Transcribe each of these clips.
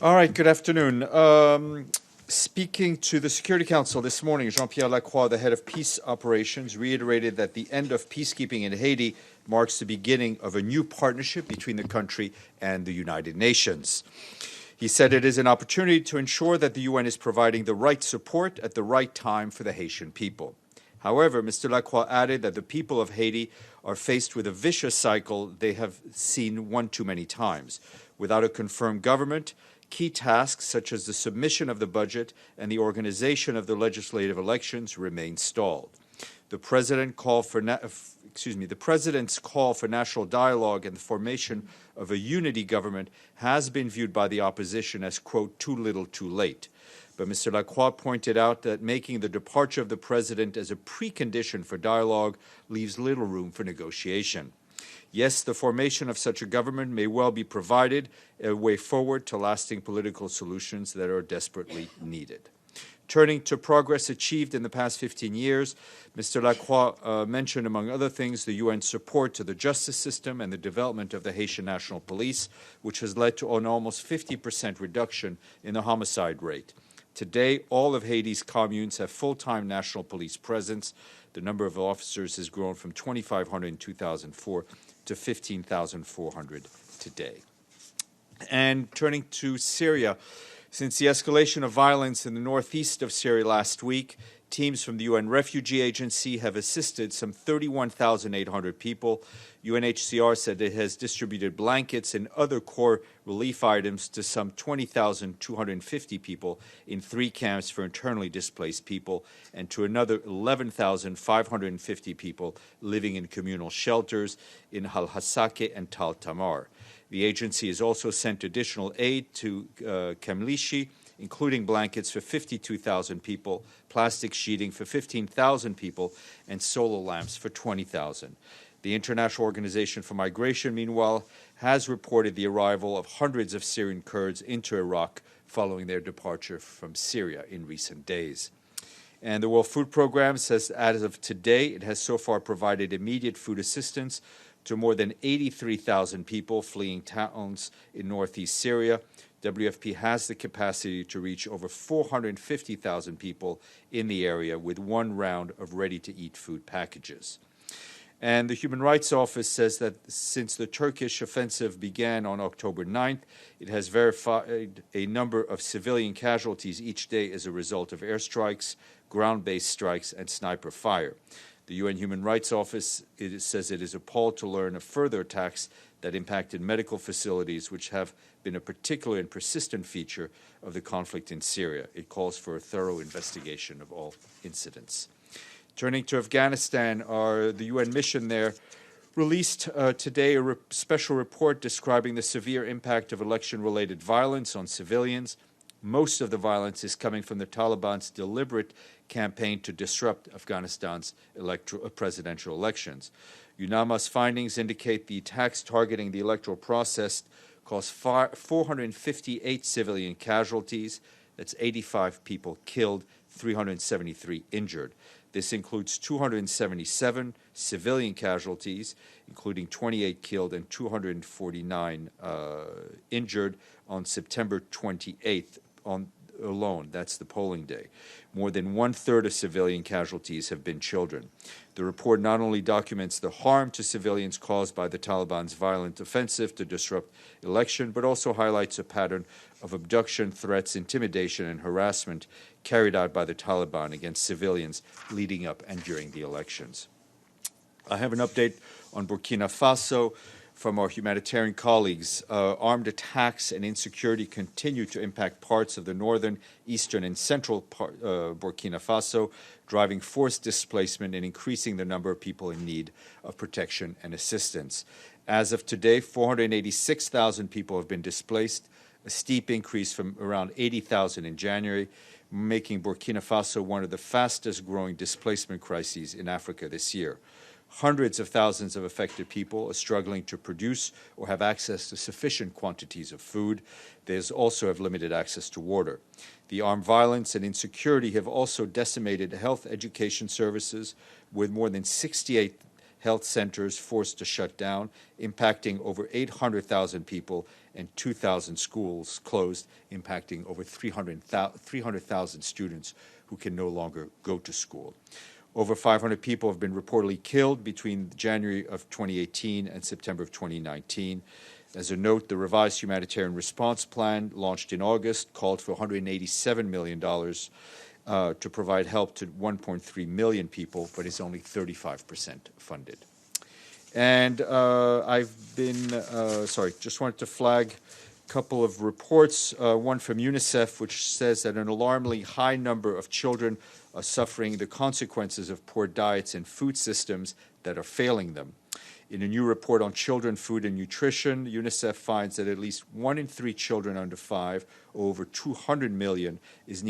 All right, good afternoon. Speaking to the Security Council this morning, Jean-Pierre Lacroix, the head of peace operations, reiterated that the end of peacekeeping in Haiti marks the beginning of a new partnership between the country and the United Nations. He said it is an opportunity to ensure that the UN is providing the right support at the right time for the Haitian people. However, Mr. Lacroix added that the people of Haiti are faced with a vicious cycle they have seen one too many times. Without a confirmed government, key tasks such as the submission of the budget and the organization of the legislative elections remain stalled. The president's call for national dialogue and the formation of a unity government has been viewed by the opposition as, quote, too little too late. But Mr. Lacroix pointed out that making the departure of the president as a precondition for dialogue leaves little room for negotiation. Yes, the formation of such a government may well be provided a way forward to lasting political solutions that are desperately needed. Turning to progress achieved in the past 15 years, Mr. Lacroix mentioned, among other things, the UN support to the justice system and the development of the Haitian National Police, which has led to an almost 50% reduction in the homicide rate. Today, all of Haiti's communes have full-time national police presence. The number of officers has grown from 2,500 in 2004 to 15,400 today. And turning to Syria, since the escalation of violence in the northeast of Syria last week, teams from the UN Refugee Agency have assisted some 31,800 people. UNHCR said it has distributed blankets and other core relief items to some 20,250 people in 3 camps for internally displaced people and to another 11,550 people living in communal shelters in Al-Hasake and Tal Tamar. The agency has also sent additional aid to Kamlishi, including blankets for 52,000 people, plastic sheeting for 15,000 people, and solar lamps for 20,000. The International Organization for Migration, meanwhile, has reported the arrival of hundreds of Syrian Kurds into Iraq following their departure from Syria in recent days. And the World Food Programme says as of today, it has so far provided immediate food assistance to more than 83,000 people fleeing towns in northeast Syria. WFP has the capacity to reach over 450,000 people in the area with one round of ready-to-eat food packages. And the Human Rights Office says that since the Turkish offensive began on October 9th, it has verified a number of civilian casualties each day as a result of airstrikes, ground-based strikes, and sniper fire. The UN Human Rights Office says it is appalled to learn of further attacks that impacted medical facilities, which have been a particular and persistent feature of the conflict in Syria. It calls for a thorough investigation of all incidents. Turning to Afghanistan, the UN mission there released today a special report describing the severe impact of election-related violence on civilians. Most of the violence is coming from the Taliban's deliberate campaign to disrupt Afghanistan's presidential elections. UNAMA's findings indicate the attacks targeting the electoral process caused 458 civilian casualties. That's 85 people killed, 373 injured. This includes 277 civilian casualties, including 28 killed and 249 injured on September 28th alone. That's the polling day. More than one-third of civilian casualties have been children. The report not only documents the harm to civilians caused by the Taliban's violent offensive to disrupt election, but also highlights a pattern of abduction, threats, intimidation, and harassment carried out by the Taliban against civilians leading up and during the elections. I have an update on Burkina Faso from our humanitarian colleagues. Armed attacks and insecurity continue to impact parts of the northern, eastern, and central Burkina Faso, driving forced displacement and increasing the number of people in need of protection and assistance. As of today, 486,000 people have been displaced, a steep increase from around 80,000 in January, making Burkina Faso one of the fastest-growing displacement crises in Africa this year. Hundreds of thousands of affected people are struggling to produce or have access to sufficient quantities of food. They also have limited access to water. The armed violence and insecurity have also decimated health education services, with more than 68 health centers forced to shut down, impacting over 800,000 people, and 2,000 schools closed, impacting over 300,000 students who can no longer go to school. Over 500 people have been reportedly killed between January of 2018 and September of 2019. As a note, the revised humanitarian response plan launched in August called for $187 million to provide help to 1.3 million people, but is only 35% funded. And I've been, just wanted to flag a couple of reports, one from UNICEF, which says that an alarmingly high number of children are suffering the consequences of poor diets and food systems that are failing them. In a new report on children, food, and nutrition, UNICEF finds that at least 1 in 3 children under 5, or over 200 million, is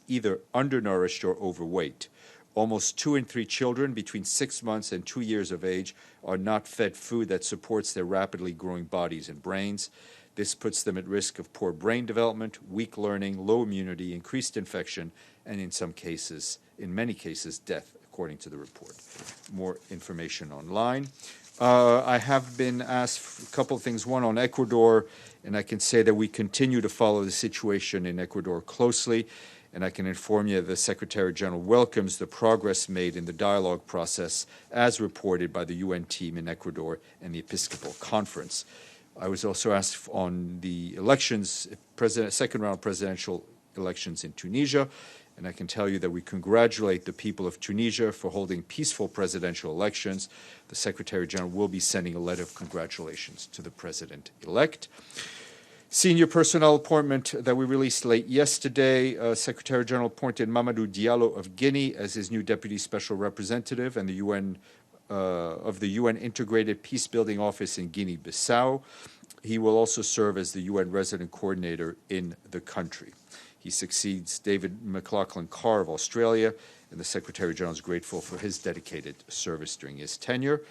either undernourished or overweight. Almost 2 in 3 children between 6 months and 2 years of age are not fed food that supports their rapidly growing bodies and brains. This puts them at risk of poor brain development, weak learning, low immunity, increased infection, and in many cases, death, according to the report. More information online. I have been asked a couple of things, one on Ecuador, and I can say that we continue to follow the situation in Ecuador closely, and I can inform you that the Secretary General welcomes the progress made in the dialogue process as reported by the UN team in Ecuador and the Episcopal Conference. I was also asked on the elections, second round presidential elections in Tunisia, and I can tell you that we congratulate the people of Tunisia for holding peaceful presidential elections. The Secretary General will be sending a letter of congratulations to the president-elect. Senior personnel appointment that we released late yesterday, Secretary General appointed Mamadou Diallo of Guinea as his new Deputy Special Representative and the UN of the UN Integrated Peacebuilding Office in Guinea-Bissau. He will also serve as the UN Resident Coordinator in the country. He succeeds David McLaughlin-Carr of Australia, and the Secretary General is grateful for his dedicated service during his tenure.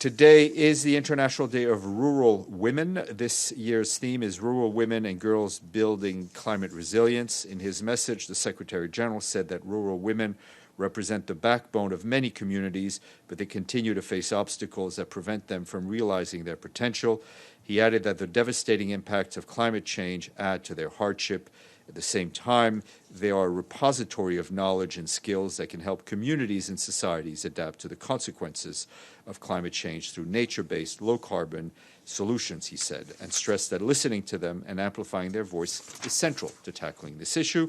Today is the International Day of Rural Women. This year's theme is Rural Women and Girls Building Climate Resilience. In his message, the Secretary General said that rural women represent the backbone of many communities, but they continue to face obstacles that prevent them from realizing their potential. He added that the devastating impacts of climate change add to their hardship. At the same time, they are a repository of knowledge and skills that can help communities and societies adapt to the consequences of climate change through nature-based, low-carbon solutions, he said, and stressed that listening to them and amplifying their voice is central to tackling this issue.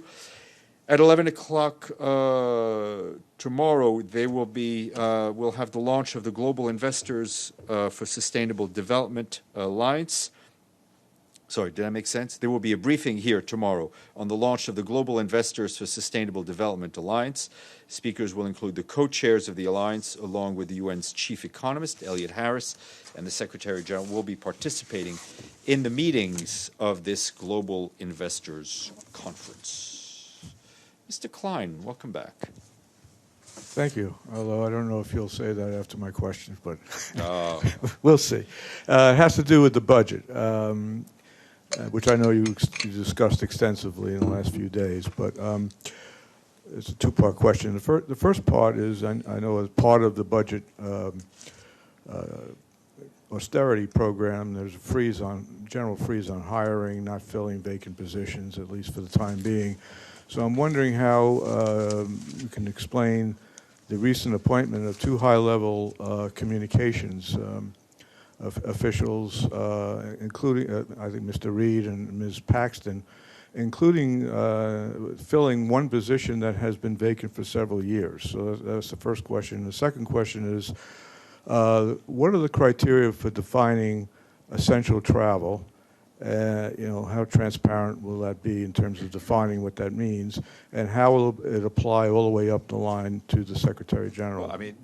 At 11 o'clock tomorrow, we'll have the launch of the Global Investors for Sustainable Development Alliance. Sorry, did that make sense? There will be a briefing here tomorrow on the launch of the Global Investors for Sustainable Development Alliance. Speakers will include the co-chairs of the alliance, along with the UN's chief economist, Elliot Harris, and the Secretary General will be participating in the meetings of this Global Investors Conference. Mr. Klein, welcome back. Thank you, although I don't know if you'll say that after my questions, but we'll see. It has to do with the budget. Which I know you discussed extensively in the last few days, but it's a two-part question. The first part is, I know as part of the budget austerity program, there's a general freeze on hiring, not filling vacant positions, at least for the time being. So I'm wondering how you can explain the recent appointment of 2 high-level communications officials, including, I think, Mr. Reed and Ms. Paxton, including filling one position that has been vacant for several years. So that's the first question. The second question is, what are the criteria for defining essential travel? How transparent will that be in terms of defining what that means? And how will it apply all the way up the line to the Secretary General? Well, I mean,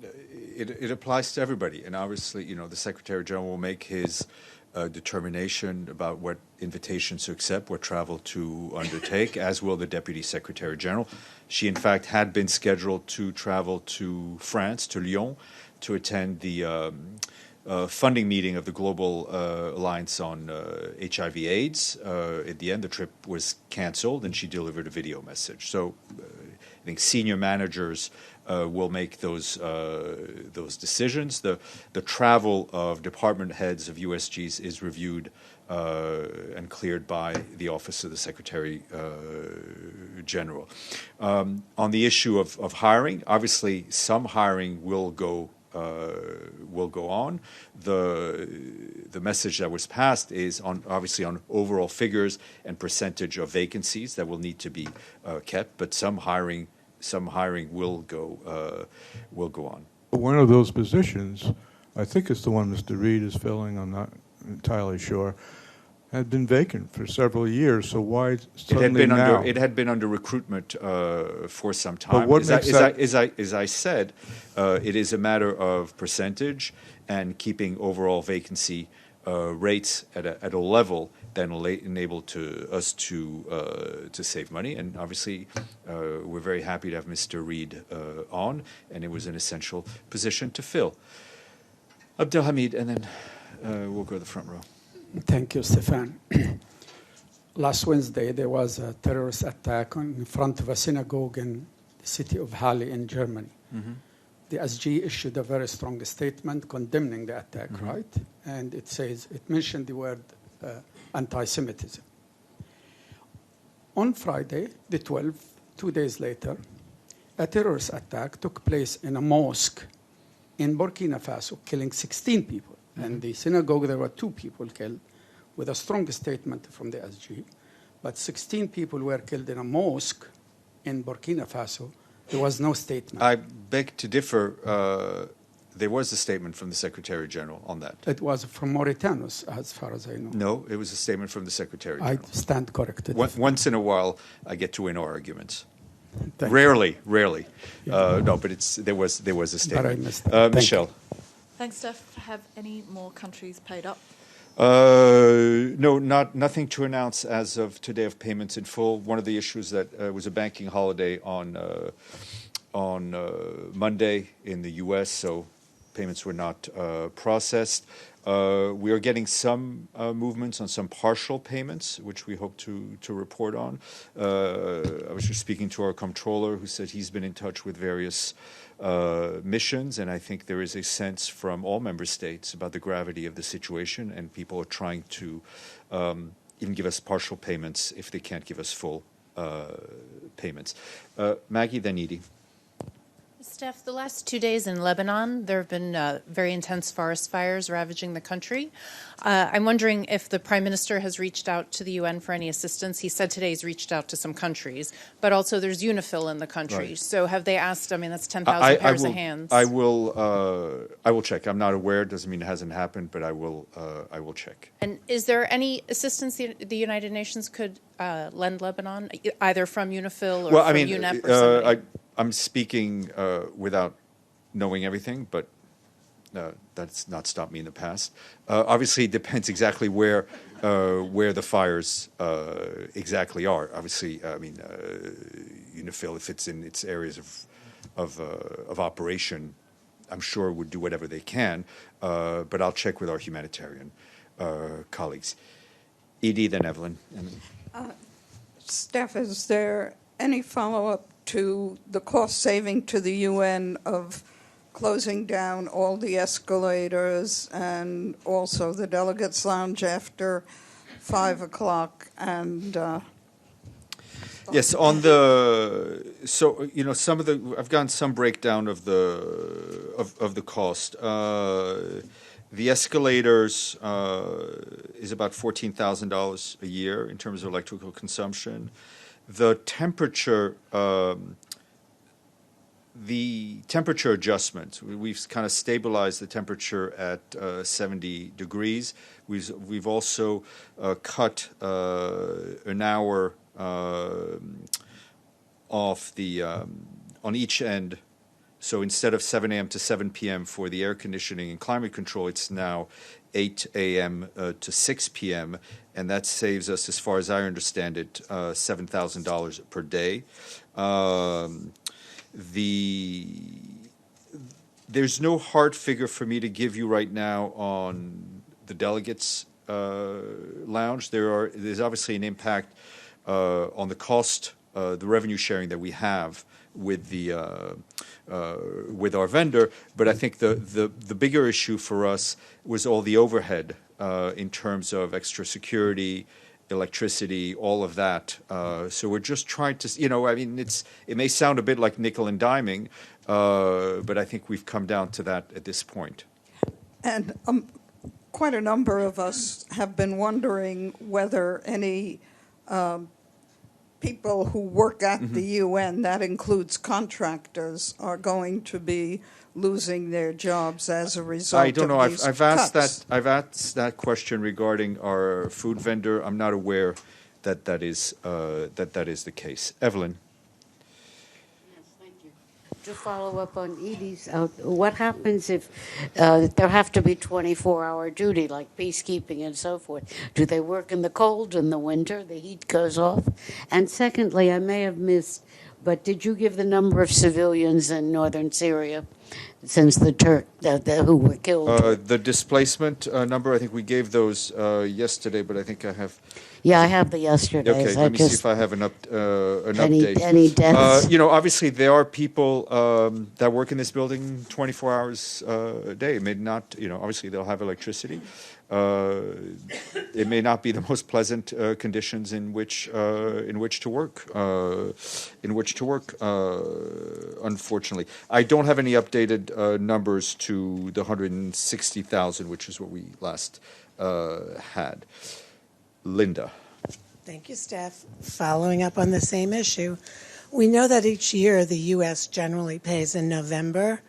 it applies to everybody. And obviously, the Secretary General will make his determination about what invitations to accept, what travel to undertake, as will the Deputy Secretary General. She, in fact, had been scheduled to travel to France, to Lyon, to attend the funding meeting of the Global Alliance on HIV/AIDS. At the end, the trip was canceled, and she delivered a video message. So, think senior managers will make those decisions. The travel of department heads of USGs is reviewed and cleared by the Office of the Secretary General. On the issue of hiring, obviously some hiring will go on. The message that was passed is obviously on overall figures and percentage of vacancies that will need to be kept, but some hiring will go on. One of those positions, I think it's the one Mr. Reed is filling, I'm not entirely sure, had been vacant for several years. So why suddenly now? It had been under recruitment for some time. But what as I said, it is a matter of percentage and keeping overall vacancy rates at a level that enable us to save money. And obviously, we're very happy to have Mr. Reed on, and it was an essential position to fill. Abdelhamid, and then we'll go to the front row. Thank you, Stéphane. Last Wednesday, there was a terrorist attack in front of a synagogue in the city of Halle in Germany. Mm-hmm. The SG issued a very strong statement condemning the attack, mm-hmm. right? And it mentioned the word anti-Semitism. On Friday, the 12th, 2 days later, a terrorist attack took place in a mosque in Burkina Faso, killing 16 people. In the synagogue, there were 2 people killed, with a strong statement from the SG. But 16 people were killed in a mosque in Burkina Faso. There was no statement. I beg to differ. There was a statement from the Secretary General on that. It was from Mauritanos, as far as I know. No, it was a statement from the Secretary General. I stand corrected. Once in a while, I get to win arguments. Rarely. Yeah. No, but there was a statement. But I missed that. Michelle. Thanks, Steph. Have any more countries paid up? No, nothing to announce as of today of payments in full. One of the issues that was a banking holiday on Monday in the U.S., so payments were not processed. We are getting some movements on some partial payments, which we hope to report on. I was just speaking to our comptroller, who said he's been in touch with various missions, and I think there is a sense from all member states about the gravity of the situation, and people are trying to even give us partial payments if they can't give us full payments. Maggie, then Edie. Steph, the last 2 days in Lebanon, there have been very intense forest fires ravaging the country. I'm wondering if the Prime Minister has reached out to the UN for any assistance. He said today he's reached out to some countries, but also there's UNIFIL in the country. Right. So have they asked? I mean, that's 10,000 pairs of hands. I will check. I'm not aware. It doesn't mean it hasn't happened, but I will check. And is there any assistance the United Nations could lend Lebanon, either from UNIFIL or from UNEP or somebody? I'm speaking without knowing everything, but that's not stopped me in the past. Obviously, it depends exactly where the fires exactly are. Obviously, UNIFIL, if it's in its areas of operation, I'm sure would do whatever they can. But I'll check with our humanitarian colleagues. Edie, then Evelyn. Steph, is there any follow-up to the cost saving to the UN of closing down all the escalators and also the delegates' lounge after 5 o'clock? And yes, some of the I've gotten some breakdown of the cost. The escalators is about $14,000 a year in terms of electrical consumption. The temperature adjustment, we've kind of stabilized the temperature at 70 degrees. We've also cut an hour off the on each end. So instead of 7 a.m. to 7 p.m. for the air conditioning and climate control, it's now 8 a.m. To 6 p.m., and that saves us, as far as I understand it, $7,000 per day. There's no hard figure for me to give you right now on the delegates' lounge. There's obviously an impact on the cost the revenue sharing that we have with with our vendor. But I think the bigger issue for us was all the overhead in terms of extra security, electricity, all of that. So we're just trying to, I mean, it may sound a bit like nickel and diming, but I think we've come down to that at this point. And quite a number of us have been wondering whether any people who work at the UN, that includes contractors, are going to be losing their jobs as a result. I don't know. Of these I've asked cuts. that. I've asked that question regarding our food vendor. I'm not aware that is the case. Evelyn. Yes, thank you. To follow up on Edie's, what happens if there have to be 24-hour duty, like peacekeeping and so forth? Do they work in the cold, in the winter? The heat goes off? And secondly, I may have missed, but did you give the number of civilians in northern Syria since the Turk who were killed? The displacement number, I think we gave those yesterday, but I think I have. Yeah, I have the yesterdays. Okay, let me see if I have an update. Any deaths? Obviously there are people that work in this building 24 hours a day. It may not, obviously they'll have electricity. It may not be the most pleasant conditions in which to work. Unfortunately, I don't have any updated numbers to the 160,000, which is what we last had. Linda. Thank you, Steph. Following up on the same issue, we know that each year the U.S. generally pays in November.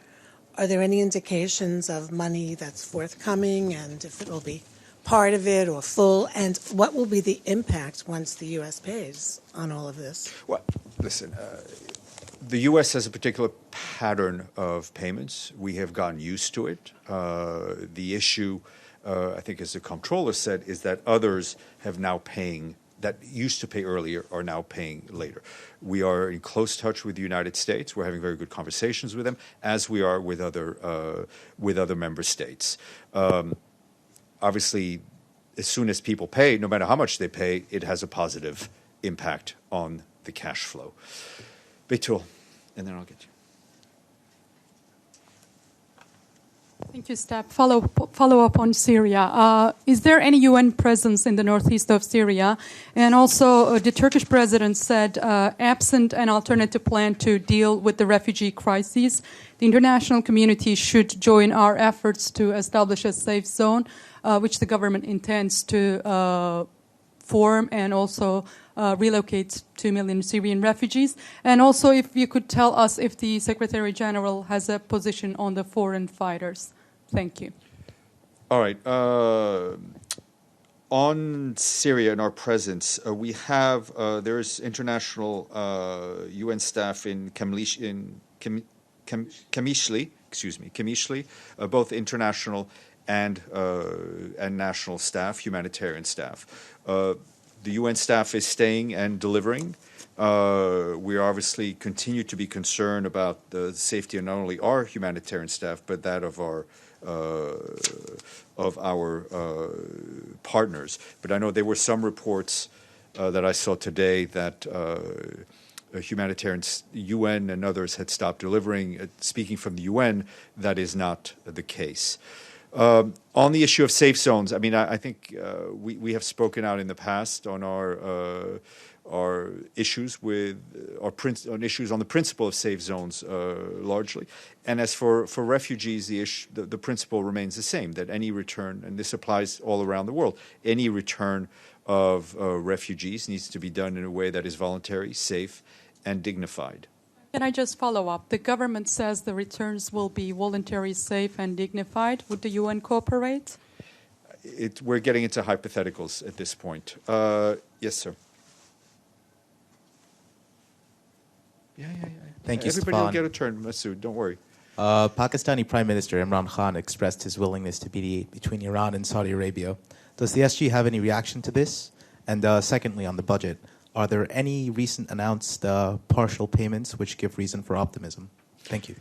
Are there any indications of money that's forthcoming, and if it will be part of it or full, and what will be the impact once the U.S. pays on all of this? Well, listen, the U.S. has a particular pattern of payments. We have gotten used to it. The issue, I think, as the comptroller said, is that others have now paying, that used to pay earlier are now paying later. We are in close touch with the United States. We're having very good conversations with them, as we are with other member states. Obviously, as soon as people pay, no matter how much they pay, it has a positive impact on the cash flow. Betul, and then I'll get you. Thank you, Steph. Follow up on Syria. Is there any UN presence in the northeast of Syria? And also, the Turkish president said, absent an alternative plan to deal with the refugee crisis, the international community should join our efforts to establish a safe zone, which the government intends to form and also relocate 2 million Syrian refugees. And also, if you could tell us if the Secretary General has a position on the foreign fighters. Thank you. All right. On Syria and our presence, we have there's international UN staff in Kamishli, both international and national staff, humanitarian staff. The UN staff is staying and delivering. We obviously continue to be concerned about the safety of not only our humanitarian staff, but that of our partners. But I know there were some reports that I saw today that humanitarians, UN and others had stopped delivering. Speaking from the UN, that is not the case. On the issue of safe zones, I mean, I think we have spoken out in the past on our issues with on issues on the principle of safe zones largely. And as for refugees, the principle remains the same, that any return, and this applies all around the world, any return of refugees needs to be done in a way that is voluntary, safe, and dignified. Can I just follow up? The government says the returns will be voluntary, safe, and dignified. Would the UN cooperate? We're getting into hypotheticals at this point. Yes, sir. Yeah. Thank you, Everybody Stéphane. will get a turn, Masood. Don't worry. Pakistani Prime Minister Imran Khan expressed his willingness to mediate between Iran and Saudi Arabia. Does the SG have any reaction to this? And secondly, on the budget, are there any recent announced partial payments which give reason for optimism? Thank you.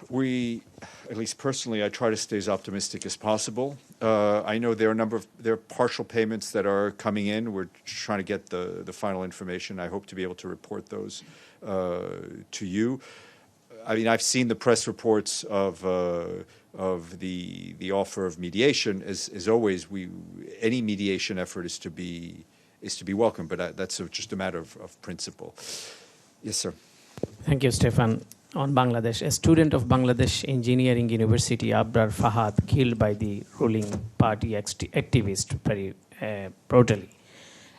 At least personally, I try to stay as optimistic as possible. I know there are partial payments that are coming in. We're trying to get the final information. I hope to be able to report those to you. I mean, I've seen the press reports of the offer of mediation. As always, any mediation effort is to be welcome, but that's just a matter of principle. Yes, sir. Thank you, Stéphane. On Bangladesh, a student of Bangladesh Engineering University, Abrar Fahad, killed by the ruling party activist very brutally.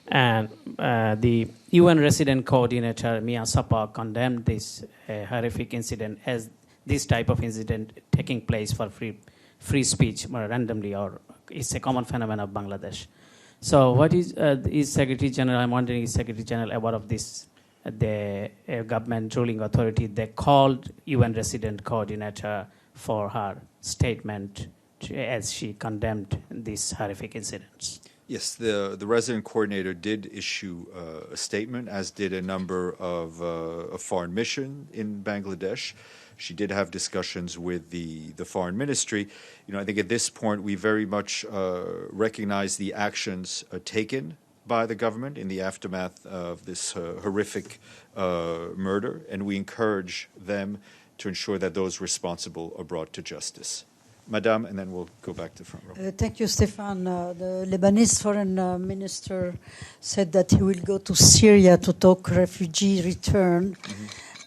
And the UN resident coordinator, Mia Sapa, condemned this horrific incident as this type of incident taking place for free speech more randomly, or it's a common phenomenon of Bangladesh. So what is Secretary General, I'm wondering, is Secretary General aware of this? The government ruling authority, they called UN resident coordinator for her statement as she condemned these horrific incidents. Yes, the resident coordinator did issue a statement, as did a number of a foreign mission in Bangladesh. She did have discussions with the foreign ministry. I think at this point we very much recognize the actions taken by the government in the aftermath of this horrific murder, and we encourage them to ensure that those responsible are brought to justice. Madame, and then we'll go back to the front row. Thank you, Stéphane. The Lebanese foreign minister said that he will go to Syria to talk refugee return.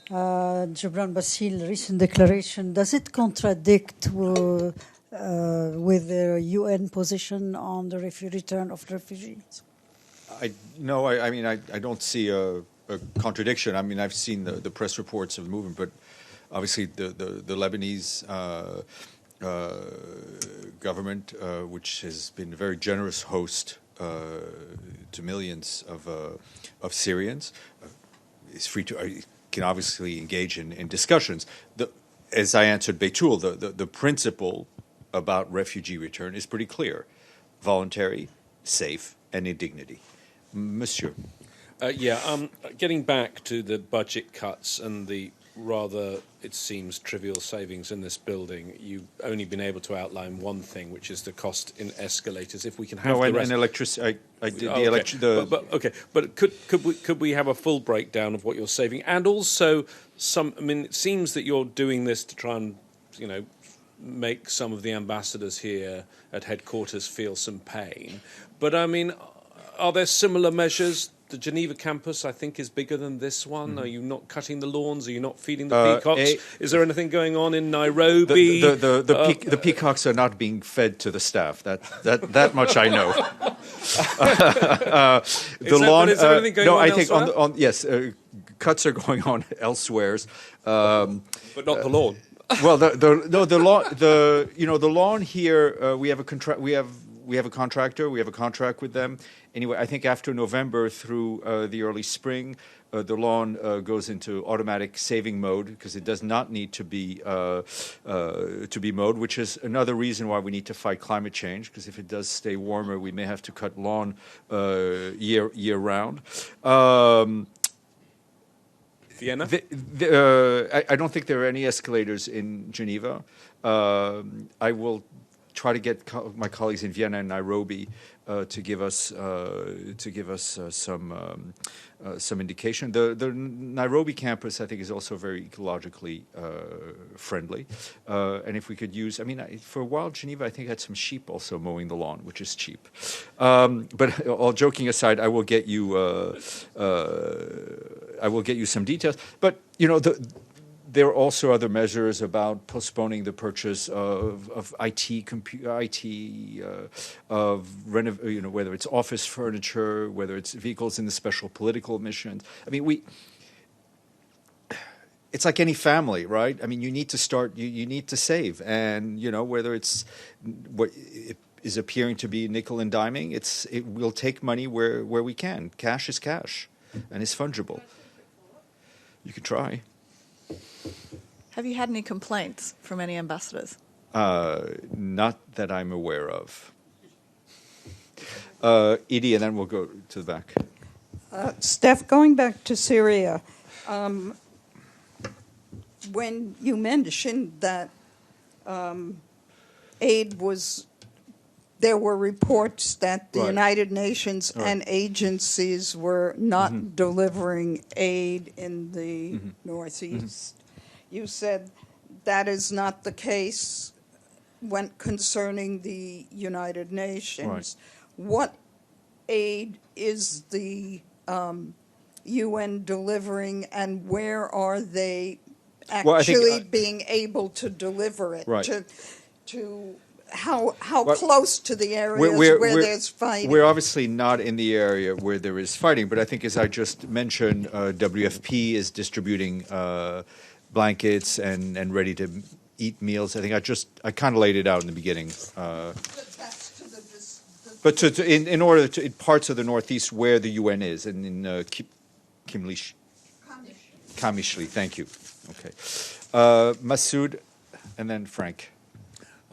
Gibran Bassil recent declaration, does it contradict with the UN position on the return of refugees? No, I don't see a contradiction. I mean, I've seen the press reports of the movement, but obviously the Lebanese government, which has been a very generous host to millions of Syrians, is free to can obviously engage in discussions. As I answered Beitul, the principle about refugee return is pretty clear: voluntary, safe, and in dignity. Monsieur. Getting back to the budget cuts and the rather, it seems, trivial savings in this building, you've only been able to outline one thing, which is the cost in escalators. If we can have the rest... and electricity. I did the electricity. But could we have a full breakdown of what you're saving, and also it seems that you're doing this to try and make some of the ambassadors here at headquarters feel some pain. But are there similar measures? The Geneva campus, I think, is bigger than this one. Mm-hmm. Are you not cutting the lawns? Are you not feeding the peacocks? Is there anything going on in Nairobi? The peacocks are not being fed to the staff. That much I know. Is there anything going on elsewhere? Yes, cuts are going on elsewhere. But not the lawn. Well, the lawn. The lawn here. We have a contract. We have a contractor. We have a contract with them. Anyway, I think after November through the early spring, the lawn goes into automatic saving mode because it does not need to be mowed, which is another reason why we need to fight climate change. Because if it does stay warmer, we may have to cut lawn year round. Vienna? I don't think there are any escalators in Geneva. I will try to get my colleagues in Vienna and Nairobi to give us some indication. The Nairobi campus, I think, is also very ecologically friendly. And if we could use, for a while, Geneva, I think, had some sheep also mowing the lawn, which is cheap. But all joking aside, I will get you some details. But there are also other measures about postponing the purchase of whether it's office furniture, whether it's vehicles in the special political missions. It's like any family, right? You need to start. You need to save, and whether it's what it is appearing to be nickel and diming, it will take money where we can. Cash is cash, and it's fungible. You can try. Have you had any complaints from any ambassadors? Not that I'm aware of. Edie, and then we'll go to the back. Steph, going back to Syria, when you mentioned that aid was, there were reports that the Right. United Nations Right. and agencies were not delivering aid in the Mm-hmm. Northeast. You said that is not the case when concerning the United Nations. What aid is the UN delivering, and where are they Well, I think, actually being able to deliver it? Right. To how Well, close to the areas where there's fighting? We're obviously not in the area where there is fighting, but I think, as I just mentioned, WFP is distributing blankets and ready to eat meals. I think I kind of laid it out in the beginning. But in order to in parts of the Northeast where the UN is, and in Kamishli, thank you. Okay, Masood, and then Frank.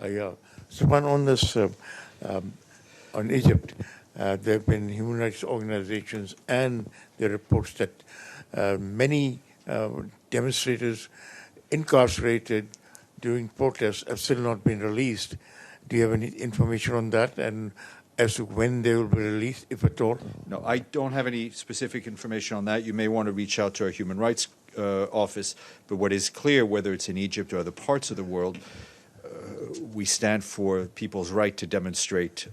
Yeah, Stéphane, on this, on Egypt, there have been human rights organizations and the reports that many demonstrators incarcerated during protests have still not been released. Do you have any information on that, and as to when they will be released, if at all? No, I don't have any specific information on that. You may want to reach out to our human rights office, but what is clear, whether it's in Egypt or other parts of the world, we stand for people's right to demonstrate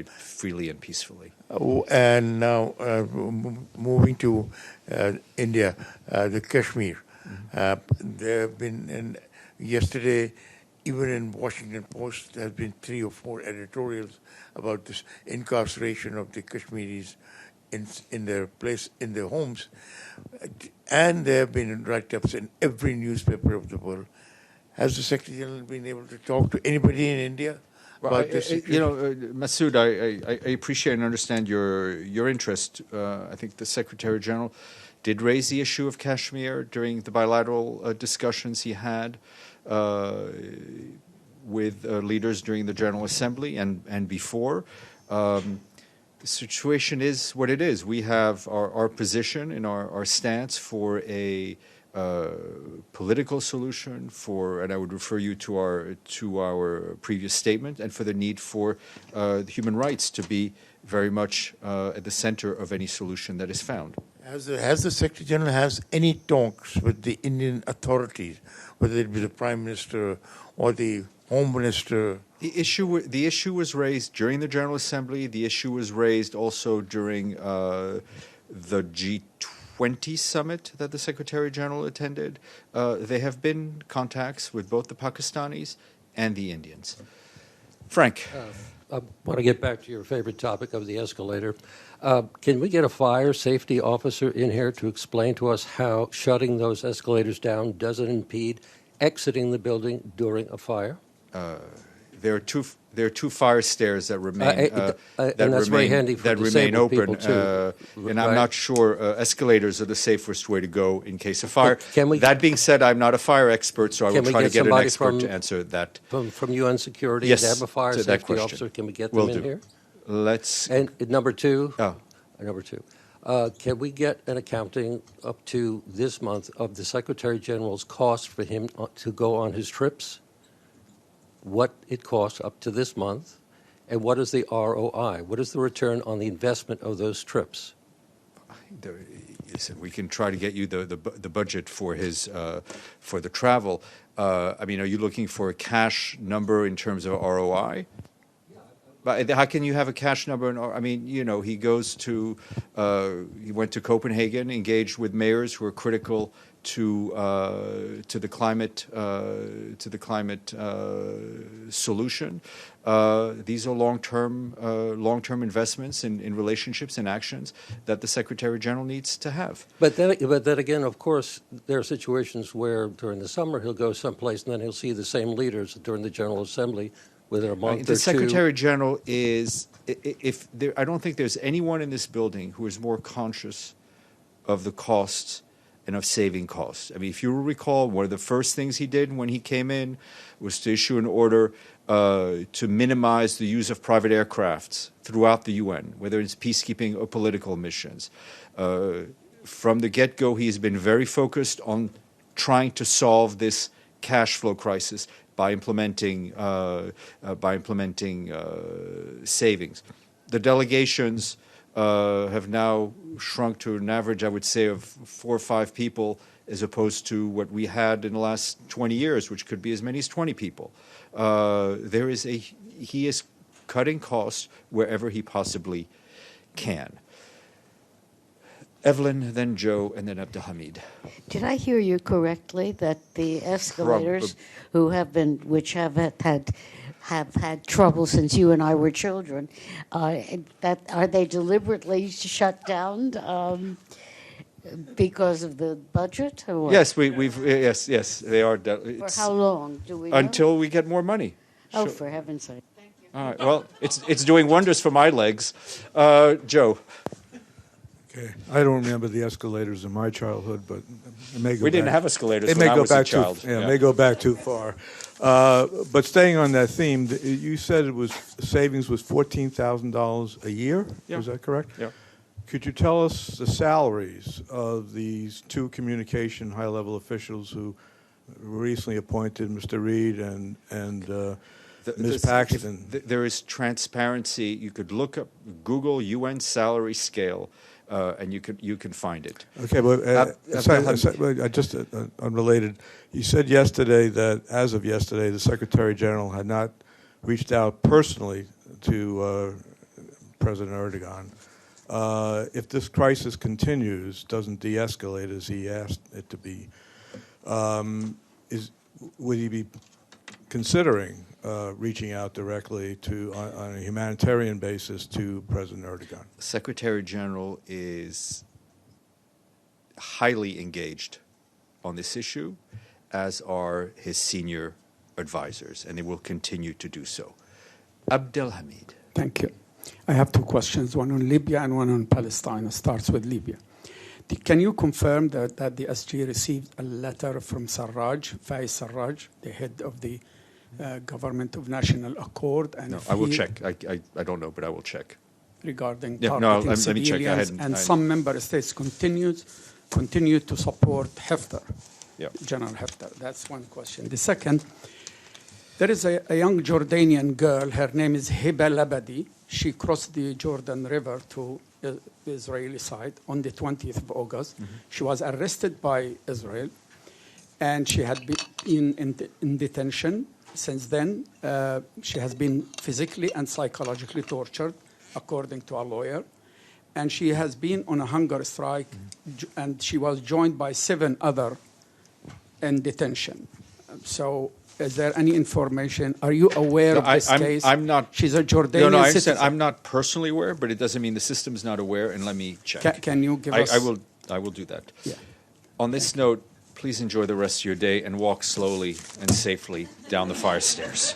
freely and peacefully. And now, moving to India, the Kashmir. There have been, yesterday, even in Washington Post, there have been 3 or 4 editorials about this incarceration of the Kashmiris in their place, in their homes. And there have been write-ups in every newspaper of the world. Has the Secretary General been able to talk to anybody in India about this situation? You know, Masood, I appreciate and understand your interest. I think the Secretary General did raise the issue of Kashmir during the bilateral discussions he had with leaders during the General Assembly and before. The situation is what it is. We have our position and our stance for a political solution, and I would refer you to our previous statement, and for the need for human rights to be very much at the center of any solution that is found. Has the Secretary General has any talks with the Indian authorities, whether it be the Prime Minister or the Home Minister? The issue was raised during the General Assembly. The issue was raised also during the G20 summit that the Secretary General attended. There have been contacts with both the Pakistanis and the Indians. Frank. I want to get back to your favorite topic of the escalator. Can we get a fire safety officer in here to explain to us how shutting those escalators down doesn't impede exiting the building during a fire? There are two fire stairs that remain open, and I'm not sure escalators are the safest way to go in case of fire. That being said, I'm not a fire expert, so I will try to get an expert to answer that. From UN Security, yes, to have a fire safety officer, can we get them in here? Let's. And number two, can we get an accounting up to this month of the Secretary General's cost for him to go on his trips? What it costs up to this month, and what is the ROI? What is the return on the investment of those trips? We can try to get you the budget for his for the travel. I mean, are you looking for a cash number in terms of ROI? But how can you have a cash number? I mean, you know, he went to Copenhagen, engaged with mayors who are critical to the climate solution. These are long-term investments in relationships and actions that the Secretary General needs to have. But then again, of course, there are situations where during the summer he'll go someplace and then he'll see the same leaders during the General Assembly within a month or two. The Secretary General is. I don't think there's anyone in this building who is more conscious of the costs and of saving costs. I mean, if you recall, one of the first things he did when he came in was to issue an order to minimize the use of private aircrafts throughout the UN, whether it's peacekeeping or political missions. From the get-go, he has been very focused on trying to solve this cash flow crisis by implementing savings. The delegations have now shrunk to an average, I would say, of 4 or 5 people, as opposed to what we had in the last 20 years, which could be as many as 20 people. He is cutting costs wherever he possibly can. Evelyn, then Joe, and then Abdelhamid. Did I hear you correctly that the escalators which have had trouble since you and I were children, that are they deliberately shut down because of the budget? Or Yes, yes, they are. For how long do we know? Until we get more money. Oh, Sure. for heaven's sake! Thank you. All right. Well, it's doing wonders for my legs. Joe. Okay. I don't remember the escalators in my childhood, but it may go We back. didn't have escalators It when may I go was a back child. It may go back too far. But staying on that theme, you said savings was $14,000 a year. Yeah. Is that correct? Yeah. Could you tell us the salaries of these 2 communication high-level officials who recently appointed, Mr. Reed and Ms. Paxton? There is transparency. You could look up Google UN salary scale, and you can find it. Okay, but just unrelated. You said yesterday that, as of yesterday, the Secretary General had not reached out personally to President Erdogan. If this crisis continues, doesn't de-escalate as he asked it to be, would he be considering reaching out directly on a humanitarian basis to President Erdogan? The Secretary General is highly engaged on this issue, as are his senior advisors, and they will continue to do so. Abdelhamid. Thank you. I have 2 questions, one on Libya and one on Palestine. It starts with Libya. Can you confirm that the SG received a letter from Sarraj, Faiz Sarraj, the head of the Government of National Accord? And No, I will check. I don't know, but I will check. Regarding Yeah, targeting let me check. civilians, some member states continue to support Haftar, General Haftar. That's one question. The second, there is a young Jordanian girl. Her name is Hiba Labadi. She crossed the Jordan River to the Israeli side on the 20th of August. Mm-hmm. She was arrested by Israel, and she had been in detention. Since then, she has been physically and psychologically tortured, according to a lawyer. And she has been on a hunger strike, and she was joined by 7 others in detention. So, is there any information? Are you aware of this case? I'm not. She's a Jordanian I citizen. understand. I'm not personally aware, but it doesn't mean the system's not aware. And let me check. Can you give us? I will do that. Yeah. On this note, please enjoy the rest of your day and walk slowly and safely down the fire stairs.